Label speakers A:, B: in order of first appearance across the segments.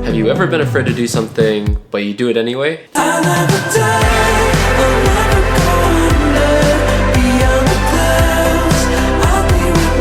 A: Have you ever been afraid to do something, but you do it anyway?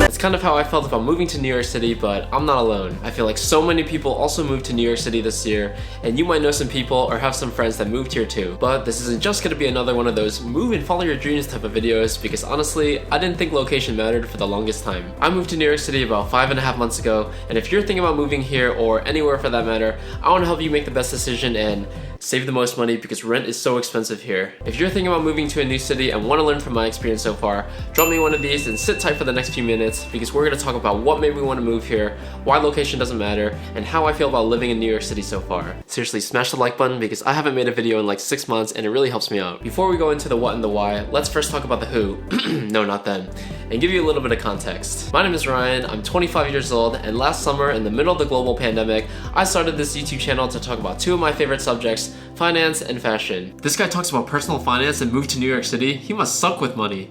A: It's kind of how I felt about moving to New York City, but I'm not alone. I feel like so many people also moved to New York City this year, and you might know some people or have some friends that moved here too. But this isn't just gonna be another one of those move and follow your dreams type of videos, because honestly, I didn't think location mattered for the longest time. I moved to New York City about 5.5 months ago, and if you're thinking about moving here or anywhere for that matter, I want to help you make the best decision and save the most money because rent is so expensive here. If you're thinking about moving to a new city and want to learn from my experience so far, drop me one of these and sit tight for the next few minutes because we're going to talk about what made me want to move here, why location doesn't matter, and how I feel about living in New York City so far. Seriously, smash the like button because I haven't made a video in like 6 months and it really helps me out. Before we go into the what and the why, let's first talk about the who, no not them, and give you a little bit of context. My name is Ryan, I'm 25 years old, and last summer in the middle of the global pandemic, I started this YouTube channel to talk about two of my favorite subjects, finance and fashion. This guy talks about personal finance and moved to New York City. He must suck with money.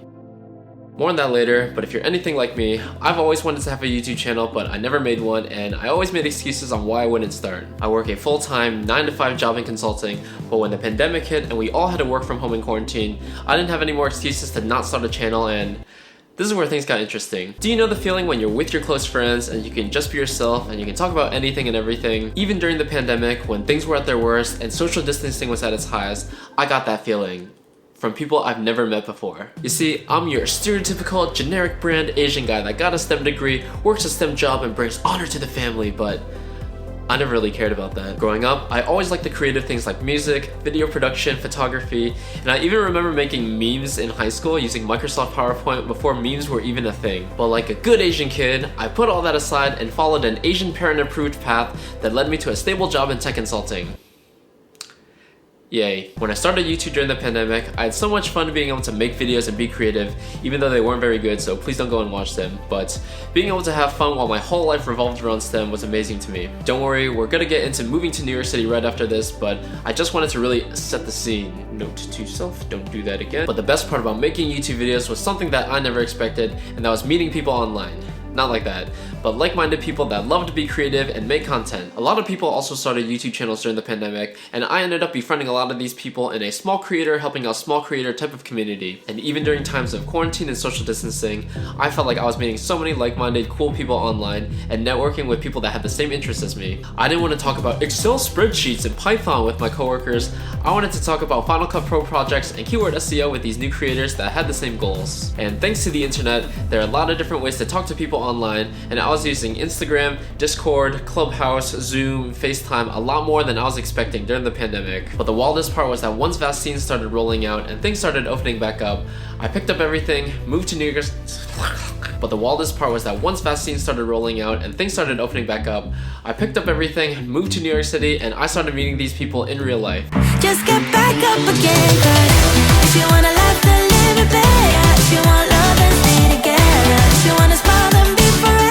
A: More on that later, but if you're anything like me, I've always wanted to have a YouTube channel, but I never made one, and I always made excuses on why I wouldn't start. I work a full-time 9-to-5 job in consulting, but when the pandemic hit and we all had to work from home in quarantine, I didn't have any more excuses to not start a channel, and this is where things got interesting. Do you know the feeling when you're with your close friends and you can just be yourself and you can talk about anything and everything? Even during the pandemic, when things were at their worst and social distancing was at its highest, I got that feeling from people I've never met before. You see, I'm your stereotypical generic brand Asian guy that got a STEM degree, works a STEM job, and brings honor to the family, but I never really cared about that. Growing up, I always liked the creative things like music, video production, photography, and I even remember making memes in high school using Microsoft PowerPoint before memes were even a thing. But like a good Asian kid, I put all that aside and followed an Asian parent-approved path that led me to a stable job in tech consulting. Yay. When I started YouTube during the pandemic, I had so much fun being able to make videos and be creative, even though they weren't very good, so please don't go and watch them. But being able to have fun while my whole life revolved around STEM was amazing to me. Don't worry, we're gonna get into moving to New York City right after this, but I just wanted to really set the scene. Note to self, don't do that again. But the best part about making YouTube videos was something that I never expected, and that was meeting people online. Not like that, but like-minded people that love to be creative and make content. A lot of people also started YouTube channels during the pandemic, and I ended up befriending a lot of these people in a small creator helping out small creator type of community. And even during times of quarantine and social distancing, I felt like I was meeting so many like-minded cool people online and networking with people that had the same interests as me. I didn't want to talk about Excel spreadsheets and Python with my coworkers. I wanted to talk about Final Cut Pro projects and keyword SEO with these new creators that had the same goals. And thanks to the internet, there are a lot of different ways to talk to people online, and I was using Instagram, Discord, Clubhouse, Zoom, FaceTime a lot more than I was expecting during the pandemic. But the wildest part was that once vaccines started rolling out and things started opening back up, I picked up everything, moved to New York. But the wildest part was that once vaccines started rolling out and things started opening back up, I picked up everything, moved to New York City, and I started meeting these people in real life.
B: Just get back up again, 'cause if you wanna laugh, then live it better. If you want love, then stay together. If you wanna smile, then be forever.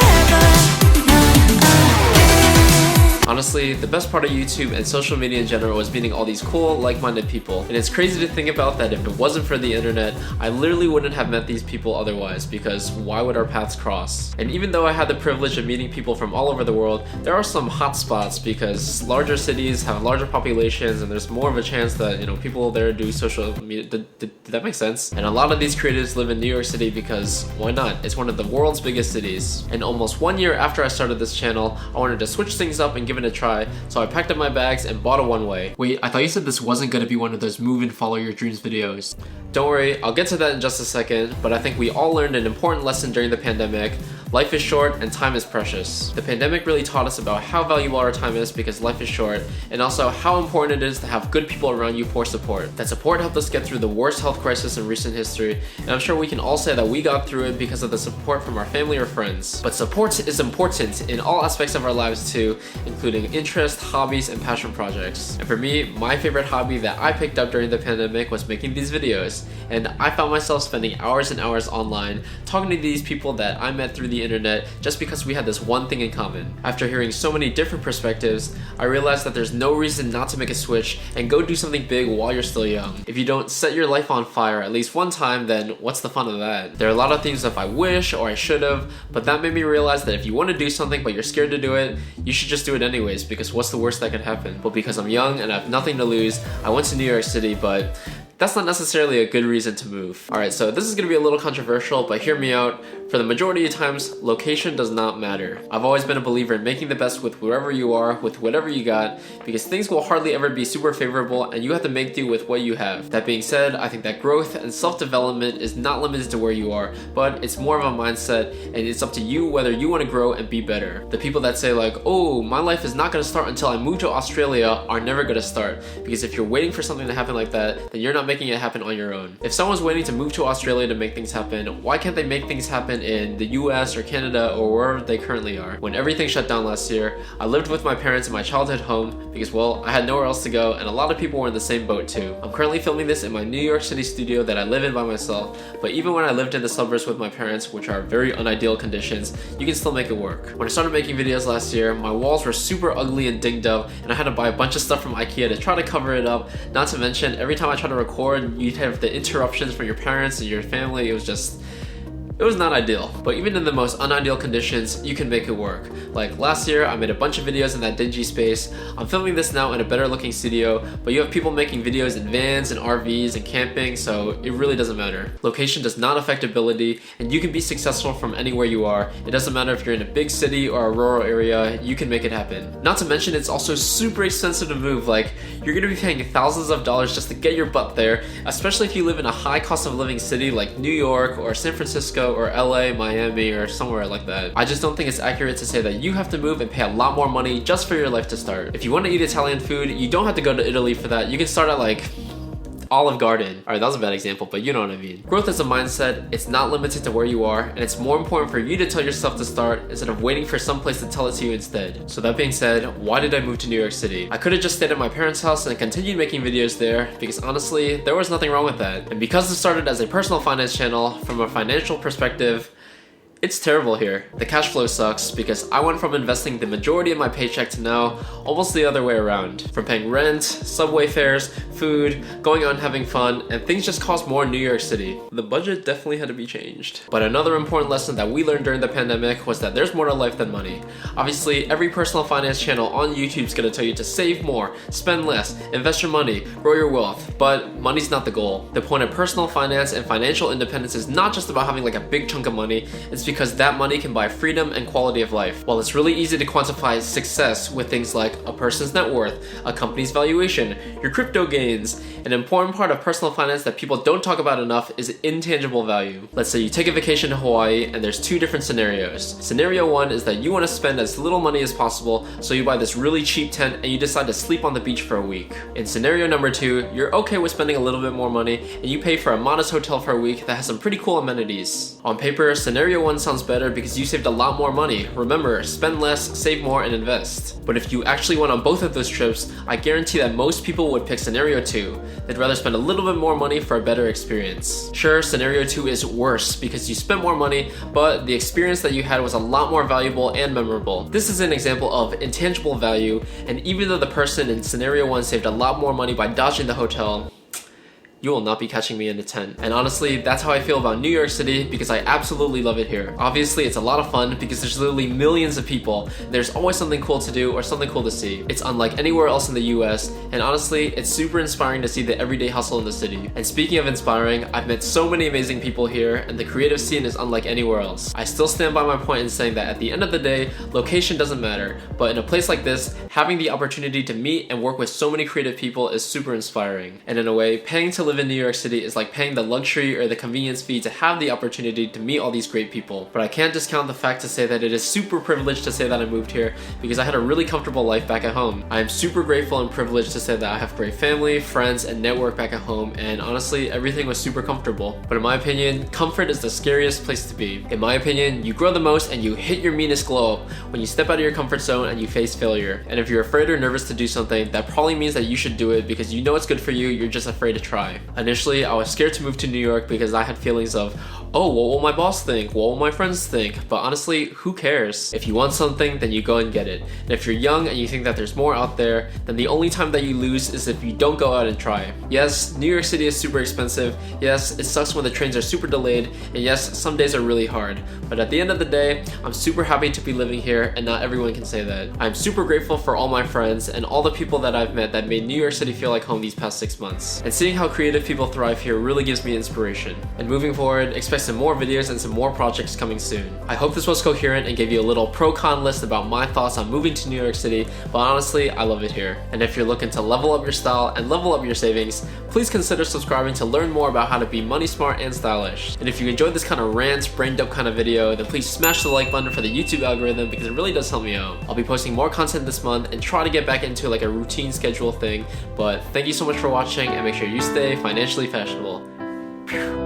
A: Honestly, the best part of YouTube and social media in general was meeting all these cool, like-minded people. And it's crazy to think about that if it wasn't for the internet, I literally wouldn't have met these people otherwise, because why would our paths cross? And even though I had the privilege of meeting people from all over the world, there are some hot spots because larger cities have larger populations and there's more of a chance that, people there do social media. Did that make sense? And a lot of these creatives live in New York City because why not? It's one of the world's biggest cities. And almost 1 year after I started this channel, I wanted to switch things up and give it a try, so I packed up my bags and bought a one-way. Wait, I thought you said this wasn't gonna be one of those move and follow your dreams videos. Don't worry, I'll get to that in just a second, but I think we all learned an important lesson during the pandemic. Life is short and time is precious. The pandemic really taught us about how valuable our time is because life is short, and also how important it is to have good people around you for support. That support helped us get through the worst health crisis in recent history, and I'm sure we can all say that we got through it because of the support from our family or friends. But support is important in all aspects of our lives too, including interest, hobbies, and passion projects. And for me, my favorite hobby that I picked up during the pandemic was making these videos, and I found myself spending hours and hours online talking to these people that I met through the the internet just because we had this one thing in common. After hearing so many different perspectives, I realized that there's no reason not to make a switch and go do something big while you're still young. If you don't set your life on fire at least one time, then what's the fun of that? There are a lot of things that I wish or I should have, but that made me realize that if you want to do something but you're scared to do it, you should just do it anyways, because what's the worst that could happen? But because I'm young and I have nothing to lose, I went to New York City, but that's not necessarily a good reason to move. Alright, so this is going to be a little controversial, but hear me out. For the majority of times, location does not matter. I've always been a believer in making the best with wherever you are, with whatever you got, because things will hardly ever be super favorable and you have to make do with what you have. That being said, I think that growth and self-development is not limited to where you are, but it's more of a mindset and it's up to you whether you want to grow and be better. The people that say like, oh, my life is not going to start until I move to Australia are never going to start, because if you're waiting for something to happen like that, then you're not making it happen on your own. If someone's waiting to move to Australia to make things happen, why can't they make things happen in the US or Canada or wherever they currently are? When everything shut down last year, I lived with my parents in my childhood home because, well, I had nowhere else to go and a lot of people were in the same boat too. I'm currently filming this in my New York City studio that I live in by myself, but even when I lived in the suburbs with my parents, which are very unideal conditions, you can still make it work. When I started making videos last year, my walls were super ugly and dinged up and I had to buy a bunch of stuff from IKEA to try to cover it up. Not to mention, every time I tried to record, you'd have the interruptions from your parents and your family. It was not ideal, but even in the most unideal conditions, you can make it work. Like last year, I made a bunch of videos in that dingy space. I'm filming this now in a better looking studio, but you have people making videos in vans and RVs and camping, so it really doesn't matter. Location does not affect ability, and you can be successful from anywhere you are. It doesn't matter if you're in a big city or a rural area, you can make it happen. Not to mention, it's also super expensive to move. Like, you're gonna be paying thousands of dollars just to get your butt there, especially if you live in a high cost of living city like New York or San Francisco or LA, Miami, or somewhere like that. I just don't think it's accurate to say that you have to move and pay a lot more money just for your life to start. If you want to eat Italian food, you don't have to go to Italy for that. You can start at like Olive Garden. Alright, that was a bad example, but you know what I mean. Growth is a mindset. It's not limited to where you are, and it's more important for you to tell yourself to start instead of waiting for someplace to tell it to you instead. So that being said, why did I move to New York City? I could have just stayed at my parents' house and continued making videos there, because honestly, there was nothing wrong with that. And because it started as a personal finance channel, from a financial perspective, it's terrible here. The cash flow sucks because I went from investing the majority of my paycheck to now almost the other way around. From paying rent, subway fares, food, going out and having fun, and things just cost more in New York City. The budget definitely had to be changed. But another important lesson that we learned during the pandemic was that there's more to life than money. Obviously, every personal finance channel on YouTube is gonna tell you to save more, spend less, invest your money, grow your wealth, but money's not the goal. The point of personal finance and financial independence is not just about having like a big chunk of money, it's because that money can buy freedom and quality of life. While it's really easy to quantify success with things like a person's net worth, a company's valuation, your crypto gains, an important part of personal finance that people don't talk about enough is intangible value. Let's say you take a vacation to Hawaii and there's two different scenarios. Scenario one is that you want to spend as little money as possible, so you buy this really cheap tent and you decide to sleep on the beach for a week. In scenario number two, you're okay with spending a little bit more money and you pay for a modest hotel for a week that has some pretty cool amenities. On paper, scenario one sounds better because you saved a lot more money. Remember, spend less, save more, and invest. But if you actually went on both of those trips, I guarantee that most people would pick scenario two. They'd rather spend a little bit more money for a better experience. Sure, scenario two is worse because you spent more money, but the experience that you had was a lot more valuable and memorable. This is an example of intangible value, and even though the person in scenario one saved a lot more money by dodging the hotel, you will not be catching me in a tent. And honestly, that's how I feel about New York City because I absolutely love it here. Obviously, it's a lot of fun because there's literally millions of people. There's always something cool to do or something cool to see. It's unlike anywhere else in the US, and honestly, it's super inspiring to see the everyday hustle in the city. And speaking of inspiring, I've met so many amazing people here, and the creative scene is unlike anywhere else. I still stand by my point in saying that at the end of the day, location doesn't matter, but in a place like this, having the opportunity to meet and work with so many creative people is super inspiring. And in a way, paying to live in New York City is like paying the luxury or the convenience fee to have the opportunity to meet all these great people. But I can't discount the fact to say that it is super privileged to say that I moved here because I had a really comfortable life back at home. I am super grateful and privileged to say that I have great family, friends, and network back at home, and honestly, everything was super comfortable. But in my opinion, comfort is the scariest place to be. In my opinion, you grow the most and you hit your meanest glow up when you step out of your comfort zone and you face failure. And if you're afraid or nervous to do something, that probably means that you should do it because you know it's good for you, you're just afraid to try. try. Initially, I was scared to move to New York because I had feelings of, oh, what will my boss think? What will my friends think? But honestly, who cares? If you want something, then you go and get it. And if you're young and you think that there's more out there, then the only time that you lose is if you don't go out and try. Yes, New York City is super expensive. Yes, it sucks when the trains are super delayed. And yes, some days are really hard. But at the end of the day, I'm super happy to be living here, and not everyone can say that. I'm super grateful for all my friends and all the people that I've met that made New York City feel like home these past 6 months. And seeing how creative people thrive here really gives me inspiration. And moving forward, expect some more videos and some more projects coming soon. I hope this was coherent and gave you a little pro-con list about my thoughts on moving to New York City, but honestly, I love it here. And if you're looking to level up your style and level up your savings, please consider subscribing to learn more about how to be money smart and stylish. And if you enjoyed this kind of rant, brain dump kind of video, then please smash the like button for the YouTube algorithm because it really does help me out. I'll be posting more content this month and try to get back into like a routine schedule thing, but thank you so much for watching and make sure you stay financially fashionable.